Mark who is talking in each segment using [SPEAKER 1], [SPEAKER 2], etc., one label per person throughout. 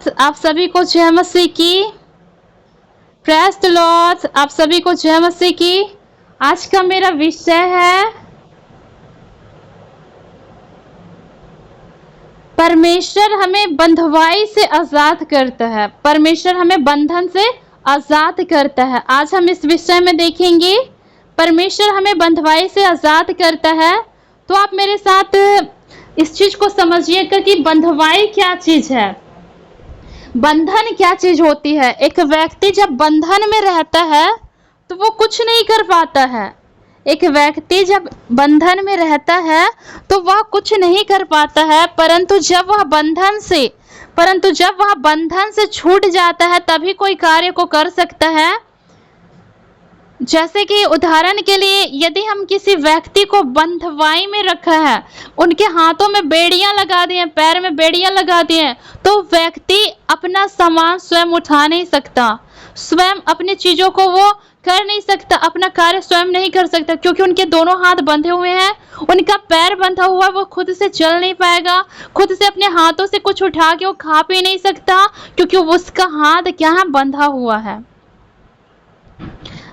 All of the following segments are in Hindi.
[SPEAKER 1] लॉर्ड, आप सभी को जय मसीह की। प्रेज द लॉर्ड, आप सभी को जय मसीह की। आज का मेरा विषय है परमेश्वर हमें बंधुआई से आजाद करता है। परमेश्वर हमें बंधन से आजाद करता है। आज हम इस विषय में देखेंगे परमेश्वर हमें बंधुआई से आजाद करता है। तो आप मेरे साथ इस चीज को समझिएगा कि बंधुआई क्या चीज है, बंधन क्या चीज होती है। एक व्यक्ति जब बंधन में रहता है तो वो कुछ नहीं कर पाता है। एक व्यक्ति जब बंधन में रहता है तो वह कुछ नहीं कर पाता है, परंतु जब वह बंधन से छूट जाता है तभी कोई कार्य को कर सकता है। जैसे कि उदाहरण के लिए यदि हम किसी व्यक्ति को बंधुआई में रखा है, उनके हाथों में बेड़ियां लगा दी हैं, पैर में बेड़ियां लगा दी हैं, तो व्यक्ति अपना सामान स्वयं उठा नहीं सकता, स्वयं अपनी चीजों को वो कर नहीं सकता, अपना कार्य स्वयं नहीं कर सकता, क्योंकि उनके दोनों हाथ बंधे हुए हैं, उनका पैर बंधा हुआ है, वो खुद से चल नहीं पाएगा, खुद से अपने हाथों से कुछ उठा के वो खा पी नहीं सकता, क्योंकि उसका हाथ क्या है, बंधा हुआ है।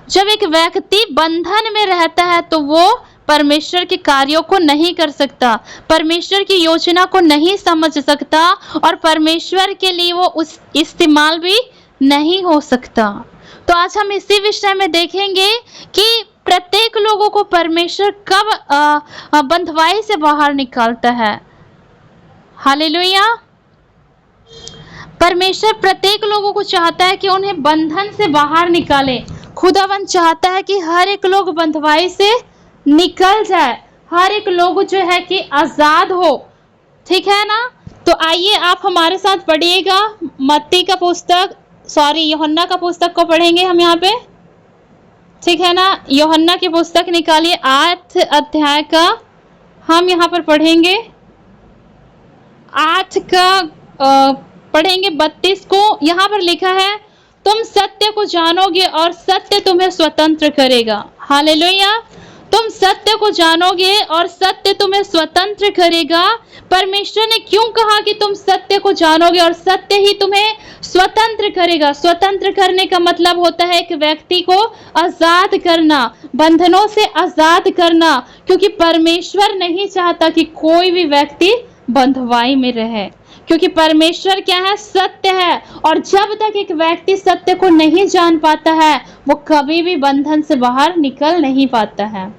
[SPEAKER 1] जब एक व्यक्ति बंधन में रहता है तो वो परमेश्वर के कार्यों को नहीं कर सकता, परमेश्वर की योजना को नहीं समझ सकता और परमेश्वर के लिए वो उस इस्तेमाल भी नहीं हो सकता। तो आज हम इसी विषय में देखेंगे कि प्रत्येक लोगों को परमेश्वर कब बंधुआई से बाहर निकालता है। हालेलुया। परमेश्वर प्रत्येक लोगों को चाहता है कि उन्हें बंधन से बाहर निकाले। खुदावन चाहता है कि हर एक लोग बंधुआई से निकल जाए, हर एक लोग जो है कि आजाद हो। ठीक है ना। तो आइए आप हमारे साथ पढ़िएगा मत्ती का पुस्तक, यूहन्ना का पुस्तक को पढ़ेंगे हम यहाँ पे। ठीक है ना। यूहन्ना की पुस्तक निकालिए 8 अध्याय का हम यहाँ पर पढ़ेंगे। 8 का पढ़ेंगे 32 को। यहाँ पर लिखा है, तुम सत्य को जानोगे और सत्य तुम्हें स्वतंत्र करेगा। हालेलुया। तुम सत्य को जानोगे और सत्य तुम्हें स्वतंत्र करेगा। परमेश्वर ने क्यों कहा कि तुम सत्य को जानोगे और सत्य ही तुम्हें स्वतंत्र करेगा? स्वतंत्र करने का मतलब होता है एक व्यक्ति को आजाद करना, बंधनों से आजाद करना, क्योंकि परमेश्वर नहीं चाहता कि कोई भी व्यक्ति बंधुआई में रहे, क्योंकि परमेश्वर क्या है, सत्य है। और जब तक एक व्यक्ति सत्य को नहीं जान पाता है वो कभी भी बंधन से बाहर निकल नहीं पाता है।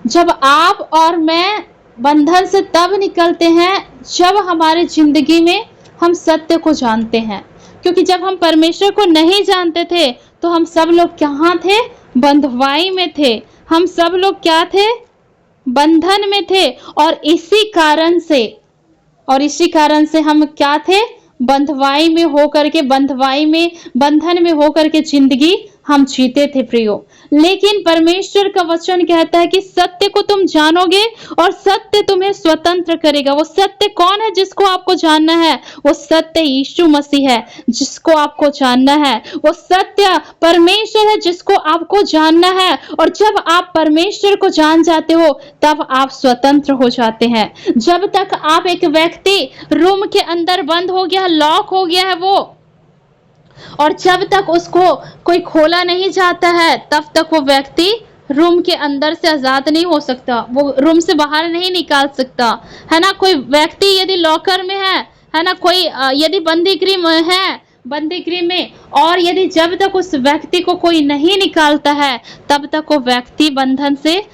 [SPEAKER 1] जब आप और मैं बंधन से तब निकलते हैं जब हमारे जिंदगी में हम सत्य को जानते हैं, क्योंकि जब हम परमेश्वर को नहीं जानते थे तो हम सब लोग कहाँ थे, बंधुआई में थे। हम सब लोग क्या थे, बंधन में थे। और इसी कारण से हम क्या थे, बंधुआई में होकर के, बंधन में होकर के जिंदगी हम जीते थे प्रियो। लेकिन परमेश्वर का वचन कहता है कि सत्य को तुम जानोगे और सत्य तुम्हें स्वतंत्र करेगा। वो सत्य कौन है जिसको आपको जानना है? वो सत्य यीशु मसीह है जिसको आपको जानना है। वो सत्य परमेश्वर है जिसको आपको जानना है। और जब आप परमेश्वर को जान जाते हो तब आप स्वतंत्र हो जाते हैं। जब तक आप, एक व्यक्ति रूम के अंदर बंद हो गया, लॉक हो गया है वो, और जब तक उसको कोई खोला नहीं जाता है तब तक वो व्यक्ति रूम के अंदर से आजाद नहीं हो सकता, वो रूम से बाहर नहीं निकाल सकता, है ना। कोई व्यक्ति यदि लॉकर में है ना, कोई यदि बंदीगृह में है, बंदीगृह में, और यदि जब तक उस व्यक्ति को कोई नहीं निकालता है तब तक वो व्यक्ति बंधन से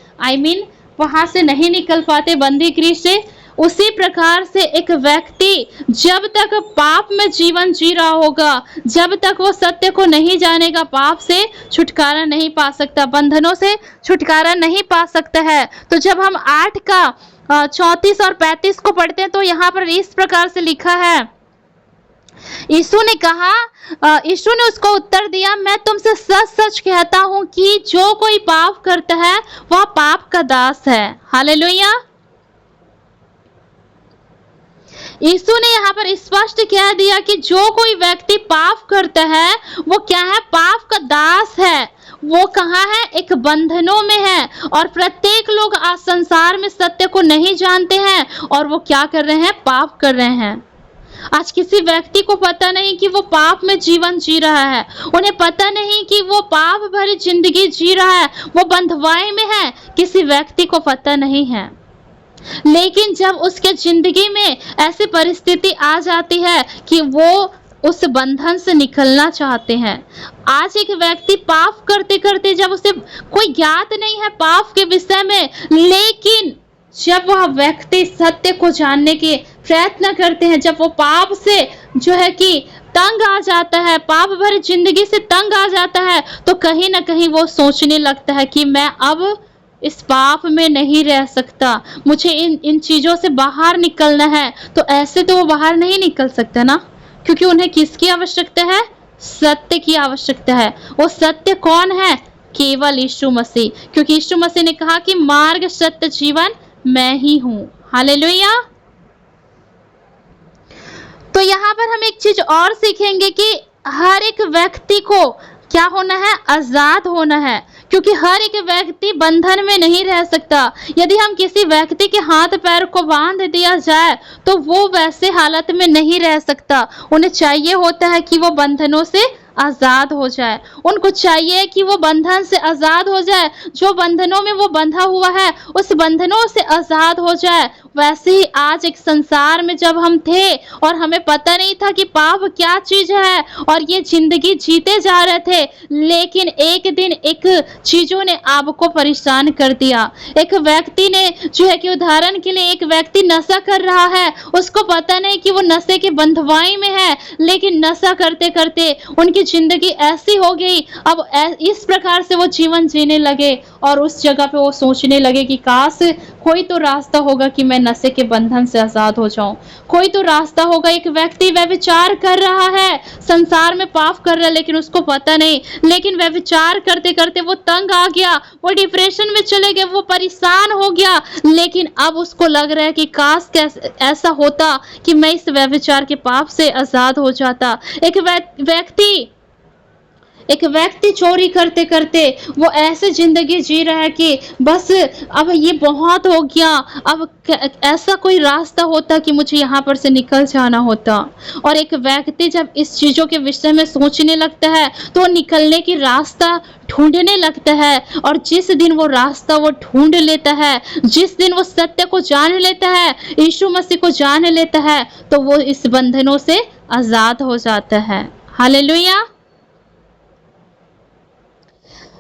[SPEAKER 1] वहां से नहीं निकल पाते, बंदीगृह से। उसी प्रकार से एक व्यक्ति जब तक पाप में जीवन जी रहा होगा, जब तक वो सत्य को नहीं जानेगा, पाप से छुटकारा नहीं पा सकता, बंधनों से छुटकारा नहीं पा सकता है। तो जब हम 8 का 34 और 35 को पढ़ते हैं तो यहाँ पर इस प्रकार से लिखा है, यीशु ने उसको उत्तर दिया, मैं तुमसे सच सच कहता हूँ कि जो कोई पाप करता है वह पाप का दास है। हालेलुया। यीशु ने यहाँ पर स्पष्ट कह दिया कि जो कोई व्यक्ति पाप करता है वो क्या है, पाप का दास है। वो कहाँ है, एक बंधनों में है। और प्रत्येक लोग आज संसार में सत्य को नहीं जानते हैं और वो क्या कर रहे हैं, पाप कर रहे हैं। आज किसी व्यक्ति को पता नहीं कि वो पाप में जीवन जी रहा है, उन्हें पता नहीं कि वो पाप भरी जिंदगी जी रहा है, वो बंधुआई में है, किसी व्यक्ति को पता नहीं है। लेकिन जब उसके जिंदगी में ऐसी परिस्थिति आ जाती है कि वो उस बंधन से निकलना चाहते हैं। आज एक व्यक्ति पाप करते करते, जब उसे कोई ज्ञात नहीं है पाप के विषय में, लेकिन जब वह व्यक्ति सत्य को जानने के प्रयत्न करते हैं, जब वो पाप से जो है कि तंग आ जाता है, पाप भरी जिंदगी से तंग आ जाता है, तो कहीं ना कहीं वो सोचने लगता है कि मैं अब इस पाप में नहीं रह सकता, मुझे इन चीजों से बाहर निकलना है। तो ऐसे तो वो बाहर नहीं निकल सकता ना, क्योंकि उन्हें किसकी आवश्यकता है? सत्य की आवश्यकता है। वो सत्य कौन है? केवल यीशु मसीह, क्योंकि यीशु मसीह ने कहा कि मार्ग, सत्य, जीवन मैं ही हूं। हालेलुया। तो यहाँ पर हम एक चीज और सीखेंगे कि हर एक व्यक्ति को क्या होना है? आजाद होना है, क्योंकि हर एक व्यक्ति बंधन में नहीं रह सकता। यदि हम किसी व्यक्ति के हाथ पैर को बांध दिया जाए तो वो वैसे हालत में नहीं रह सकता। उन्हें चाहिए होता है कि वो बंधनों से आजाद हो जाए, उनको चाहिए कि वो बंधन से आजाद हो जाए, जो बंधनों में वो बंधा हुआ है उस बंधनों से आजाद हो जाए। वैसे ही आज एक संसार में जब हम थे और हमें पता नहीं था कि पाप क्या चीज है और ये जिंदगी जीते जा रहे थे, लेकिन एक दिन एक चीजों ने आपको परेशान कर दिया। एक व्यक्ति ने जो है कि उदाहरण के लिए एक व्यक्ति नशा कर रहा है, उसको पता नहीं कि वो नशे के बंधुआई में है, लेकिन नशा करते करते उनकी जिंदगी ऐसी हो गई, अब इस प्रकार से वो जीवन जीने लगे और उस जगह पे वो सोचने लगे कि काश कोई तो रास्ता होगा कि मैं नशे के बंधन से आजाद हो जाऊं, कोई तो रास्ता होगा। एक व्यक्ति व्यभिचार कर रहा है, संसार में पाप कर रहा है, लेकिन उसको पता नहीं, लेकिन व्यभिचार करते करते वो तंग आ गया, वो डिप्रेशन में चले गए, वो परेशान हो गया। लेकिन अब उसको लग रहा है कि काश ऐसा होता कि मैं इस व्यभिचार के पाप से आजाद हो जाता। एक व्यक्ति चोरी करते करते वो ऐसे जिंदगी जी रहा है कि बस अब ये बहुत हो गया, अब ऐसा कोई रास्ता होता कि मुझे यहाँ पर से निकल जाना होता। और एक व्यक्ति जब इस चीजों के विषय में सोचने लगता है तो निकलने की रास्ता ढूंढने लगता है, और जिस दिन वो रास्ता वो ढूंढ लेता है, जिस दिन वो सत्य को जान लेता है, यीशु मसीह को जान लेता है, तो वो इस बंधनों से आजाद हो जाता है। हालेलुया।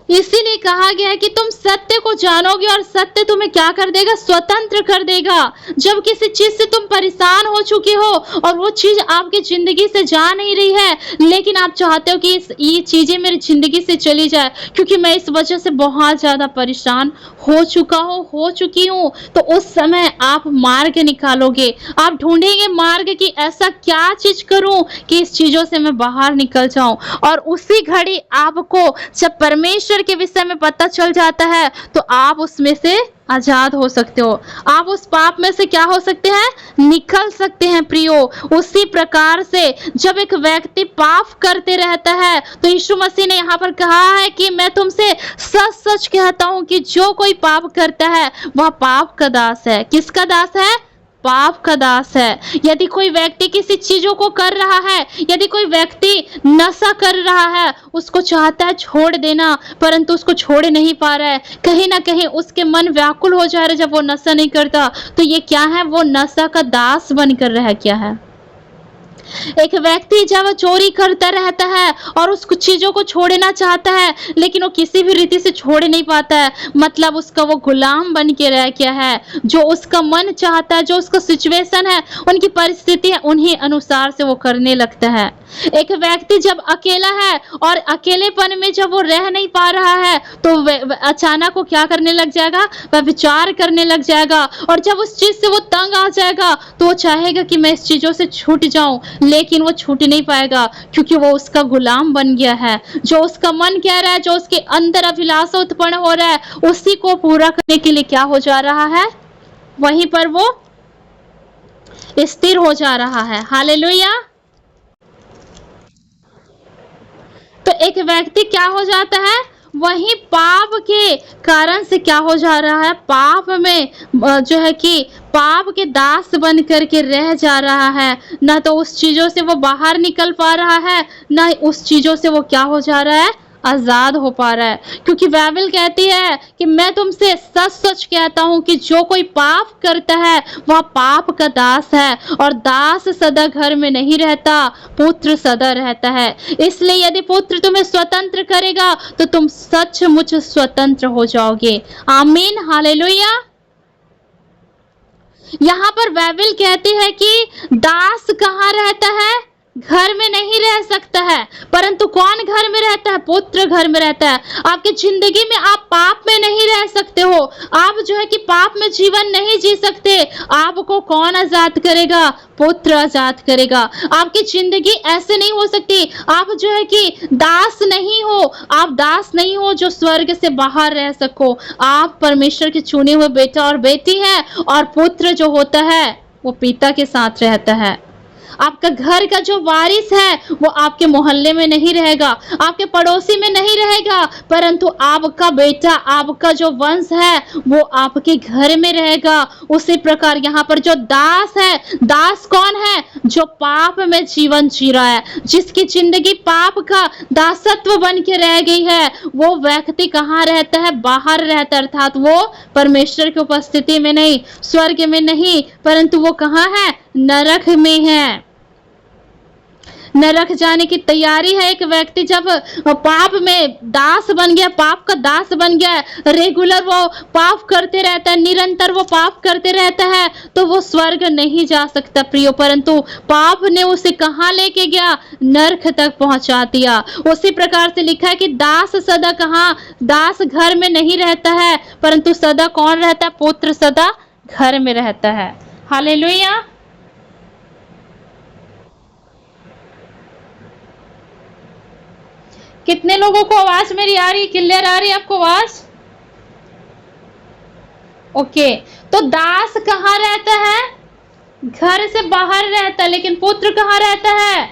[SPEAKER 1] इसीलिए कहा गया है कि तुम सत्य को जानोगे और सत्य तुम्हें क्या कर देगा? स्वतंत्र कर देगा। जब किसी चीज से तुम परेशान हो चुके हो और वो चीज आपकी जिंदगी से जा नहीं रही है, लेकिन आप चाहते हो कि ये चीजें मेरी जिंदगी से चली जाए, क्योंकि मैं इस वजह से बहुत ज्यादा परेशान हो चुकी हूँ, तो उस समय आप मार्ग निकालोगे, आप ढूंढेंगे मार्ग कि ऐसा क्या चीज करूं कि इस चीजों से मैं बाहर निकल जाऊं। और उसी घड़ी आपको जब परमेश्वर के विषय में पता चल जाता है तो आप उसमें से आजाद हो सकते हो, आप उस पाप में से क्या हो सकते हैं? निकल सकते हैं प्रियो। उसी प्रकार से जब एक व्यक्ति पाप करते रहता है तो यीशु मसीह ने यहाँ पर कहा है कि मैं तुमसे सच सच कहता हूँ कि जो कोई पाप करता है वह पाप का दास है। किसका दास है? पाप का दास है। यदि कोई व्यक्ति किसी चीजों को कर रहा है, यदि कोई व्यक्ति नशा कर रहा है, उसको चाहता है छोड़ देना, परंतु उसको छोड़ नहीं पा रहा है, कहीं ना कहीं उसके मन व्याकुल हो जा रहा है जब वो नशा नहीं करता, तो ये क्या है? वो नशा का दास बनकर रह क्या है। एक व्यक्ति जब चोरी करता रहता है और उस कुछ चीजों को छोड़ना चाहता है, लेकिन वो किसी भी रीति से छोड़ नहीं पाता है, मतलब उसका वो गुलाम बन के रह क्या है। जो उसका मन चाहता है, जो उसका सिचुएशन है, उनकी परिस्थिति है, उन्हीं अनुसार से वो करने लगता है। एक व्यक्ति जब अकेला है और अकेलेपन में जब वो रह नहीं पा रहा है तो अचानक वो क्या करने लग जाएगा? वह विचार करने लग जाएगा, और जब उस चीज से वो तंग आ जाएगा तो वो चाहेगा कि मैं इस चीजों से छूट जाऊं, लेकिन वो छूट नहीं पाएगा, क्योंकि वो उसका गुलाम बन गया है। जो उसका मन कह रहा है, जो उसके अंदर अभिलाषा उत्पन्न हो रहा है, उसी को पूरा करने के लिए क्या हो जा रहा है? वहीं पर वो स्थिर हो जा रहा है। हालेलुया। तो एक व्यक्ति क्या हो जाता है? वहीं पाप के कारण से क्या हो जा रहा है, पाप में जो है कि पाप के दास बन करके रह जा रहा है। ना तो उस चीजों से वो बाहर निकल पा रहा है, ना उस चीजों से वो क्या हो जा रहा है, आजाद हो पा रहा है। क्योंकि बाइबल कहती है कि मैं तुमसे सच सच कहता हूं कि जो कोई पाप करता है वह पाप का दास है, और दास सदा घर में नहीं रहता, पुत्र सदा रहता है। इसलिए यदि पुत्र तुम्हें स्वतंत्र करेगा तो तुम सचमुच स्वतंत्र हो जाओगे। आमीन, हालेलुया। यहाँ पर बाइबल कहती है कि दास कहाँ रहता है, घर में नहीं रह सकता है, परंतु कौन घर में रहता है, पुत्र घर में रहता है। आपकी जिंदगी में आप पाप में नहीं रह सकते हो, आप जो है कि पाप में जीवन नहीं जी सकते। आपको कौन आजाद करेगा, पुत्र आजाद करेगा। आपकी जिंदगी ऐसे नहीं हो सकती, आप जो है कि दास नहीं हो, आप दास नहीं हो जो स्वर्ग से बाहर रह सको। आप परमेश्वर के चुने हुए बेटा और बेटी हैं, और पुत्र जो होता है वो पिता के साथ रहता है। आपका घर का जो वारिस है वो आपके मोहल्ले में नहीं रहेगा, आपके पड़ोसी में नहीं रहेगा, परंतु आपका बेटा, आपका जो वंश है वो आपके घर में रहेगा। उसी प्रकार यहाँ पर जो दास है, दास कौन है, जो पाप में जीवन जी रहा है, जिसकी जिंदगी पाप का दासत्व बन के रह गई है, वो व्यक्ति कहाँ रहता है, बाहर रहता है। अर्थात वो परमेश्वर की उपस्थिति में नहीं, स्वर्ग में नहीं, परंतु वो कहाँ है, नरक में है। नरक जाने की तैयारी है एक व्यक्ति जब पाप में दास बन गया, पाप का दास बन गया, रेगुलर वो पाप करते रहता है, निरंतर वो पाप करते रहता है, तो वो स्वर्ग नहीं जा सकता प्रियो। परंतु पाप ने उसे कहाँ लेके गया, नरक तक पहुंचा दिया। उसी प्रकार से लिखा है कि दास सदा कहाँ, दास घर में नहीं रहता है, परंतु सदा कौन रहता है, पुत्र सदा घर में रहता है। हालेलुया। कितने लोगों को आवाज मेरी आ रही, क्लियर आ रही है आपको आवाज? ओके, तो दास कहाँ रहता है, घर से बाहर रहता है, लेकिन पुत्र कहाँ रहता है,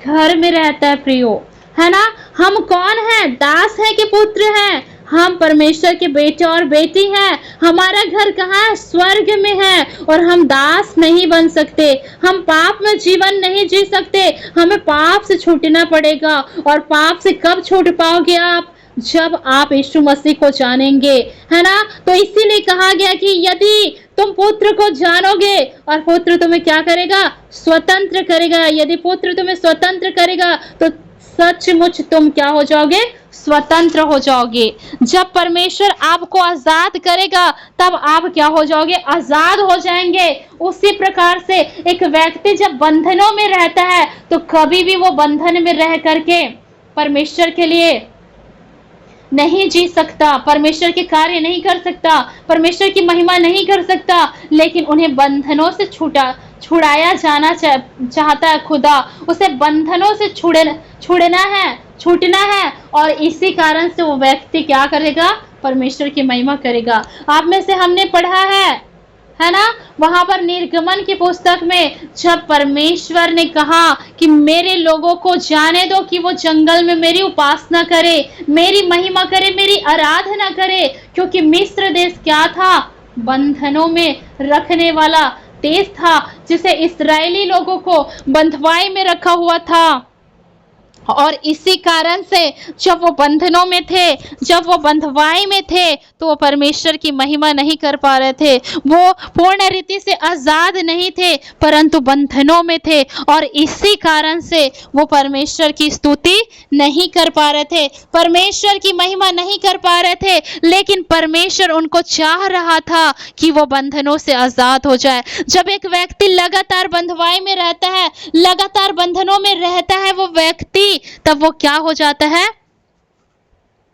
[SPEAKER 1] घर में रहता है प्रियो, है ना। हम कौन है, दास है कि पुत्र हैं? हम परमेश्वर के बेटे और बेटी हैं। हमारा घर कहाँ है, स्वर्ग में है, और हम दास नहीं बन सकते, हम पाप में जीवन नहीं जी सकते। हमें पाप से छूटना पड़ेगा, और पाप से कब छूट पाओगे आप, जब आप यीशु मसीह को जानेंगे, है ना। तो इसीलिए कहा गया कि यदि तुम पुत्र को जानोगे, और पुत्र तुम्हें क्या करेगा, स्वतंत्र करेगा। यदि पुत्र तुम्हें स्वतंत्र करेगा तो सचमुच तुम क्या हो जाओगे, स्वतंत्र हो जाओगे। जब परमेश्वर आपको आजाद करेगा तब आप क्या हो जाओगे, आजाद हो जाएंगे। उसी प्रकार से एक व्यक्ति जब बंधनों में रहता है तो कभी भी वो बंधन में रह करके परमेश्वर के लिए नहीं जी सकता, परमेश्वर के कार्य नहीं कर सकता, परमेश्वर की महिमा नहीं कर सकता। लेकिन उन्हें बंधनों से छुड़ाया जाना चाहता है खुदा, उसे बंधनों से छुड़ना है, छूटना है, और इसी कारण से वो व्यक्ति क्या करेगा, परमेश्वर की महिमा करेगा। आप में से हमने पढ़ा है ना, वहां पर निर्गमन की पुस्तक में जब परमेश्वर ने कहा कि मेरे लोगों को जाने दो कि वो जंगल में मेरी उपासना करे, मेरी महिमा करे, मेरी आराधना करे, क्योंकि मिस्र देश क्या था, बंधनों में रखने वाला देश था, जिसे इस्राएली लोगों को बंधुआई में रखा हुआ था। और इसी कारण से जब वो बंधनों में थे, जब वो बंधुआई में थे, तो वो परमेश्वर की महिमा नहीं कर पा रहे थे। वो पूर्ण रीति से आजाद नहीं थे, परंतु बंधनों में थे, और इसी कारण से वो परमेश्वर की स्तुति नहीं कर पा रहे थे, परमेश्वर की महिमा नहीं कर पा रहे थे। लेकिन परमेश्वर उनको चाह रहा था कि वो बंधनों से आजाद हो जाए। जब एक व्यक्ति लगातार बंधुआई में रहता है, लगातार बंधनों में रहता है वो व्यक्ति, तब वो क्या हो जाता है,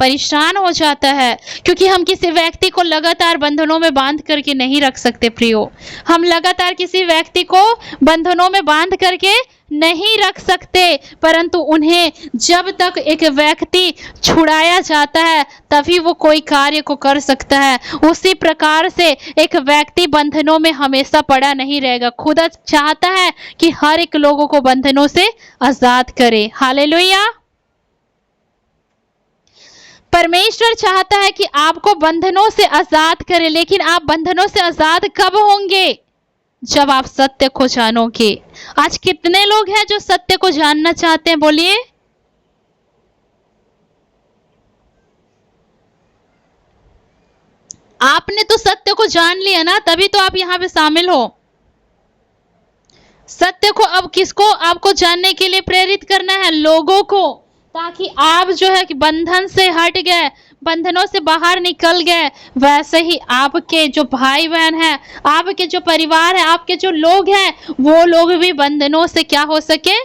[SPEAKER 1] परेशान हो जाता है। क्योंकि हम किसी व्यक्ति को लगातार बंधनों में बांध करके नहीं रख सकते प्रियो, हम लगातार किसी व्यक्ति को बंधनों में बांध करके नहीं रख सकते, परंतु उन्हें जब तक एक व्यक्ति छुड़ाया जाता है तभी वो कोई कार्य को कर सकता है। उसी प्रकार से एक व्यक्ति बंधनों में हमेशा पड़ा नहीं रहेगा। खुदा चाहता है कि हर एक लोगों को बंधनों से आजाद करे। हालेलुया। परमेश्वर चाहता है कि आपको बंधनों से आजाद करे, लेकिन आप बंधनों से आजाद कब होंगे? जब आप सत्य को जानोगे। आज कितने लोग हैं जो सत्य को जानना चाहते हैं? बोलिए। आपने तो सत्य को जान लिया ना, तभी तो आप यहां पे शामिल हो। सत्य को अब किसको आपको जानने के लिए प्रेरित करना है? लोगों को, ताकि आप जो है कि बंधन से हट गए, बंधनों से बाहर निकल गए। वैसे ही आपके जो भाई बहन हैं, आपके जो परिवार है, आपके जो लोग हैं, वो लोग भी बंधनों से क्या हो सके?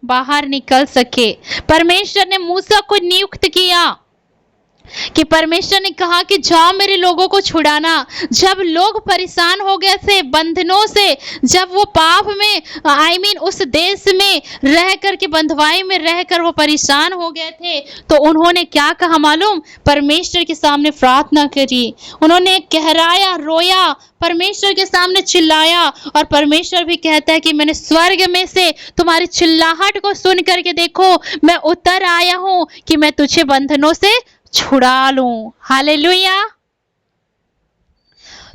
[SPEAKER 1] बाहर निकल सके। परमेश्वर ने मूसा को नियुक्त किया कि परमेश्वर ने कहा कि जाओ मेरे लोगों को छुड़ाना। जब लोग परेशान हो गए थे बंधनों से, जब वो पाप में उस देश में रह कर के, बंधुआई में रहकर वो परेशान हो गए थे, तो उन्होंने क्या कहा मालूम? परमेश्वर के सामने प्रार्थना करी, उन्होंने कहराया, रोया, परमेश्वर के सामने चिल्लाया। और परमेश्वर भी कहता है कि मैंने स्वर्ग में से तुम्हारी चिल्लाहट को सुन करके देखो, मैं उतर आया हूं कि मैं तुझे बंधनों से छुड़ा लूं। हालेलुया।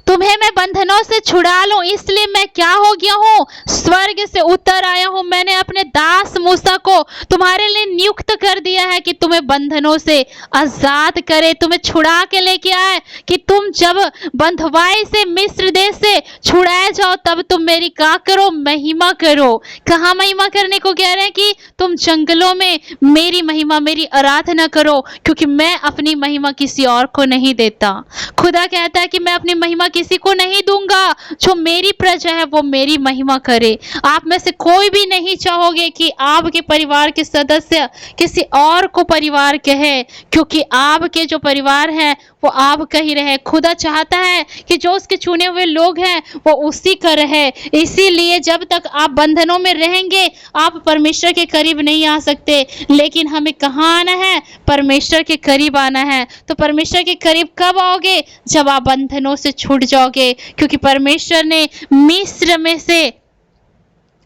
[SPEAKER 1] तुम्हें मैं बंधनों से छुड़ा लूं, इसलिए मैं क्या हो गया हूं? स्वर्ग से उतर आया हूं। मैंने अपने दास मूसा को तुम्हारे लिए नियुक्त कर दिया है कि तुम्हें बंधनों से आजाद करे, तुम्हें छुड़ा के लेके आए, कि तुम जब बंधुआई से, मिस्र देश से छुड़ाए जाओ, तब तुम मेरी क्या करो? महिमा करो। कहाँ महिमा करने को कह रहे हैं? कि तुम जंगलों में मेरी महिमा, मेरी आराधना करो, क्योंकि मैं अपनी महिमा किसी और को नहीं देता। खुदा कहता है कि मैं अपनी महिमा किसी को नहीं दूंगा, जो मेरी प्रजा है वो मेरी महिमा करे। आप में से कोई भी नहीं चाहोगे कि आपके परिवार के सदस्य किसी और को परिवार कहे, क्योंकि आपके जो परिवार है वो आपका ही रहे। खुदा चाहता है कि जो उसके चुने हुए लोग हैं वो उसी का रहे। इसीलिए जब तक आप बंधनों में रहेंगे, आप परमेश्वर के करीब नहीं आ सकते। लेकिन हमें कहाँ आना है? परमेश्वर के करीब आना है। तो परमेश्वर के करीब कब आओगे? जब आप बंधनों से छूट जाओगे, क्योंकि परमेश्वर ने मिस्र में से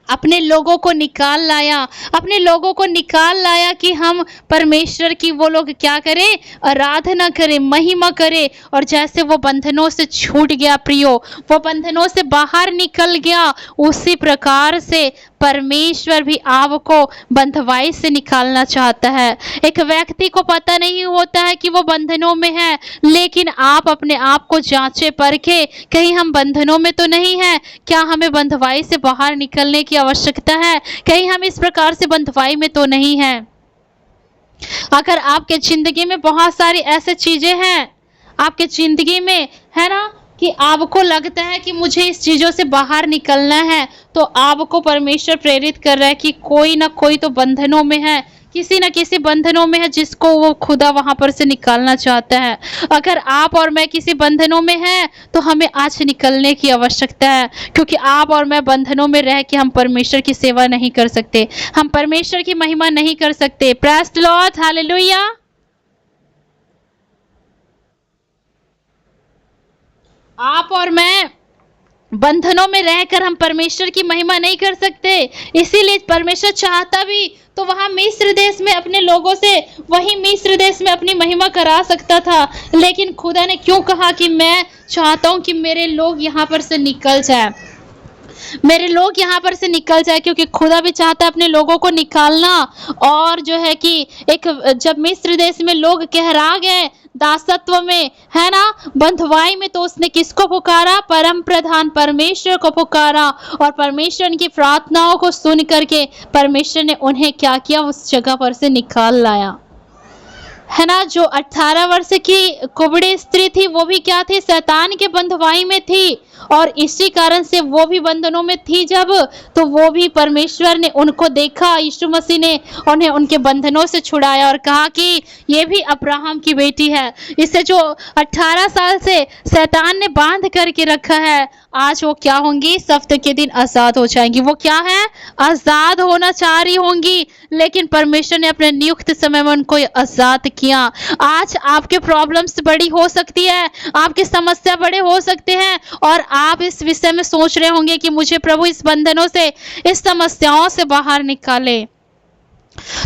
[SPEAKER 1] अपने लोगों को निकाल लाया, अपने लोगों को निकाल लाया कि हम परमेश्वर की वो लोग क्या करें? आराधना करें, महिमा करें। और जैसे वो बंधनों से छूट गया प्रियो, वो बंधनों से बाहर निकल गया, उसी प्रकार से परमेश्वर भी आपको बंधुआई से निकालना चाहता है। एक व्यक्ति को पता नहीं होता है कि वो बंधनों में है, लेकिन आप अपने आप को जांचे परखे, कहीं हम बंधनों में तो नहीं है? क्या हमें बंधुआई से बाहर निकलने की आवश्यकता है? कहीं हम इस प्रकार से बंधुआई में तो नहीं है? अगर आपके जिंदगी में बहुत सारी ऐसे चीजें हैं, आपके जिंदगी में है ना, कि आपको लगता है कि मुझे इस चीजों से बाहर निकलना है, तो आपको परमेश्वर प्रेरित कर रहा है कि कोई ना कोई तो बंधनों में है, किसी न किसी बंधनों में है, जिसको वो खुदा वहां पर से निकालना चाहता है। अगर आप और मैं किसी बंधनों में हैं, तो हमें आज निकलने की आवश्यकता है, क्योंकि आप और मैं बंधनों में रह के हम परमेश्वर की सेवा नहीं कर सकते, हम परमेश्वर की महिमा नहीं कर सकते। Praise the Lord, hallelujah. आप और मैं बंधनों में रहकर हम परमेश्वर की महिमा नहीं कर सकते। इसीलिए परमेश्वर चाहता भी तो वहां मिस्र देश में अपने लोगों से, वही मिस्र देश में अपनी महिमा करा सकता था। लेकिन खुदा ने क्यों कहा कि मैं चाहता हूं कि मेरे लोग यहाँ पर से निकल जाए, मेरे लोग यहाँ पर से निकल जाए, क्योंकि खुदा भी चाहता है अपने लोगों को निकालना। और जो है कि एक जब मिस्र देश में लोग कहरा गए दासत्व में, है ना, बंधुआई में, तो उसने किसको पुकारा? परम प्रधान परमेश्वर को पुकारा। और परमेश्वर की प्रार्थनाओं को सुन करके परमेश्वर ने उन्हें क्या किया? उस जगह पर से निकाल लाया, है ना। जो 18 वर्ष की कुबड़ी स्त्री थी, वो भी क्या थी? शैतान के बंधुआई में थी, और इसी कारण से वो भी बंधनों में थी। जब तो वो भी परमेश्वर ने उनको देखा, यीशु मसीह ने उन्हें उनके बंधनों से छुड़ाया और कहा कि ये भी अब्राहम की बेटी है। इसे जो 18 साल से शैतान ने बांध करके रखा है, आज वो क्या होंगी? सब्त के दिन आजाद हो जाएंगी। वो क्या है? आजाद होना चाह रही होंगी, लेकिन परमेश्वर ने अपने नियुक्त समय में उनको आजाद किया। आज आपके प्रॉब्लम्स बड़ी हो सकती है, आपकी समस्या बड़े हो सकते हैं, और आप इस विषय में सोच रहे होंगे कि मुझे प्रभु इस बंधनों से, इस समस्याओं से बाहर निकाले।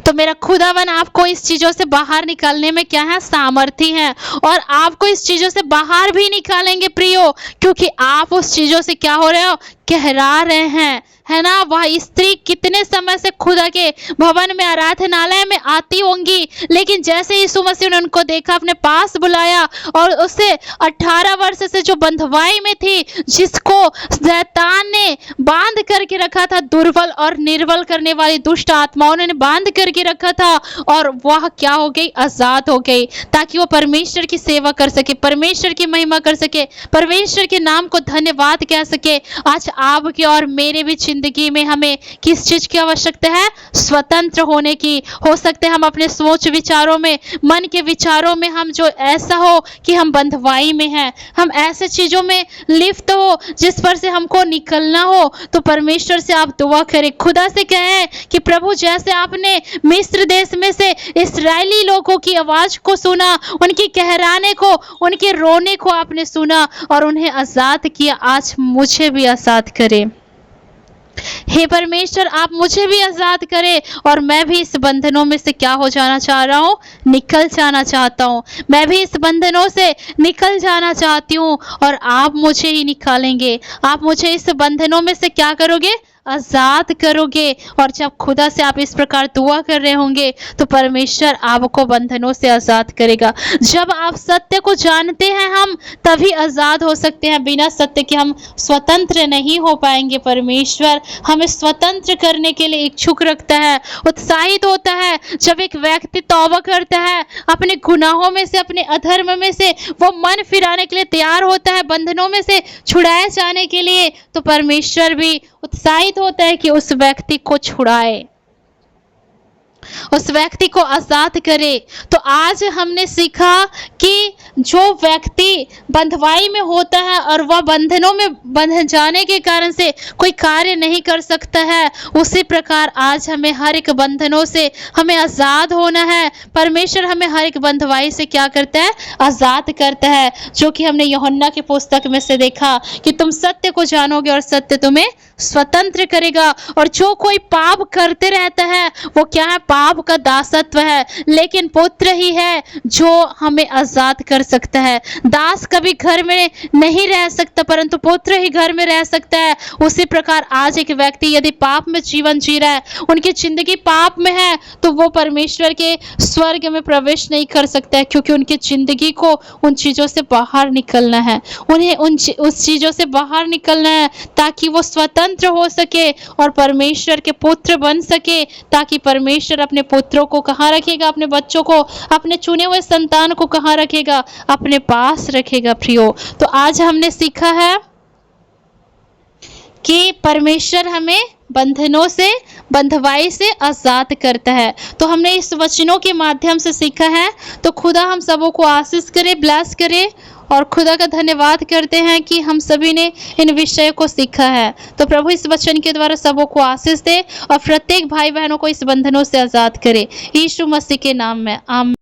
[SPEAKER 1] तो मेरा खुदावन आपको इस चीजों से बाहर निकालने में क्या है, सामर्थी है, और आपको इस चीजों से बाहर भी निकालेंगे प्रियो, क्योंकि आप उस चीजों से क्या हो रहे हो, कहरा रहे हैं, है ना। वह स्त्री कितने समय से खुदा के भवन में, आराधनालय में आती होंगी, लेकिन जैसे यीशु मसीह ने उनको देखा, अपने पास बुलाया और उसे 18 वर्ष से जो बंधुआई में थी, जिसको शैतान ने बांध करके रखा था, दुर्बल और निर्बल करने वाली दुष्ट आत्माओं ने बांध करके रखा था, और वह क्या हो गई, आजाद हो गई, ताकि वो परमेश्वर की सेवा कर सके, परमेश्वर की महिमा कर सके, परमेश्वर के नाम को धन्यवाद कह सके। आज आपके और मेरे भी जिंदगी में हमें किस चीज की आवश्यकता है, स्वतंत्र होने की। हो सकते हैं हम अपने सोच विचारों में, मन के विचारों में हम जो ऐसा हो कि हम बंधुआई में हैं, हम ऐसे चीजों में लिप्त हो जिस पर से हमको निकलना हो, तो परमेश्वर से आप दुआ करें, खुदा से कहें कि प्रभु, जैसे आपने मिस्र देश में से इस्राएली लोगों की आवाज को सुना, उनकी कहराने को, उनके रोने को आपने सुना और उन्हें आजाद किया, आज मुझे भी आजाद करें। हे परमेश्वर, आप मुझे भी आजाद करें, और मैं भी इस बंधनों में से क्या हो जाना चाह रहा हूँ, निकल जाना चाहता हूँ। मैं भी इस बंधनों से निकल जाना चाहती हूँ, और आप मुझे ही निकालेंगे, आप मुझे इस बंधनों में से क्या करोगे, आजाद करोगे। और जब खुदा से आप इस प्रकार दुआ कर रहे होंगे, तो परमेश्वर आपको बंधनों से आजाद करेगा। जब आप सत्य को जानते हैं, हम तभी आजाद हो सकते हैं, बिना सत्य के हम स्वतंत्र नहीं हो पाएंगे। परमेश्वर हमें स्वतंत्र करने के लिए इच्छुक रखता है, उत्साहित होता है। जब एक व्यक्ति तौबा करता है, अपने गुनाहों में से, अपने अधर्म में से वो मन फिराने के लिए तैयार होता है, बंधनों में से छुड़ाए जाने के लिए, तो परमेश्वर भी उत्साहित होता है कि उस व्यक्ति को छुड़ाए, उस व्यक्ति को आजाद करे। तो आज हमने सीखा कि जो व्यक्ति बंधुआई में होता है और वह बंधनों में बंध जाने के कारण से कोई कार्य नहीं कर सकता है, उसी प्रकार आज हमें हर एक बंधनों से हमें आजाद होना है। परमेश्वर हमें हर एक बंधुआई से क्या करता है, आजाद करता है, जो कि हमने यूहन्ना की पुस्तक में से देखा कि तुम सत्य को जानोगे और सत्य तुम्हें स्वतंत्र करेगा। और जो कोई पाप करते रहता है, वो क्या है, पाप का दासत्व है, लेकिन पुत्र ही है जो हमें आजाद कर सकता है। दास कभी घर में नहीं रह सकता, परंतु पुत्र ही घर में रह सकता है। उसी प्रकार आज एक व्यक्ति यदि पाप में जीवन जी रहा है, उनकी जिंदगी पाप में है, तो वो परमेश्वर के स्वर्ग में प्रवेश नहीं कर सकता है, क्योंकि उनकी जिंदगी को उन चीजों से बाहर निकलना है, उन्हें उस चीजों से बाहर निकलना है, ताकि वो स्वतंत्र हो सके और परमेश्वर के पुत्र बन सके। ताकि परमेश्वर अपने पुत्रों को कहाँ रखेगा, अपने बच्चों को, अपने चुने हुए संतान को कहाँ रखेगा, अपने पास रखेगा। प्रियो, तो आज हमने सीखा है कि परमेश्वर हमें बंधनों से, बंधुआई से आजाद करता है। तो हमने इस वचनों के माध्यम से सीखा है। तो खुदा हम सबों को आशीष करे, ब्लेस करे, और खुदा का धन्यवाद करते हैं कि हम सभी ने इन विषयों को सीखा है। तो प्रभु इस वचन के द्वारा सबों को आशीष दे और प्रत्येक भाई बहनों को इस बंधनों से आजाद करे, यीशु मसीह के नाम में आमीन।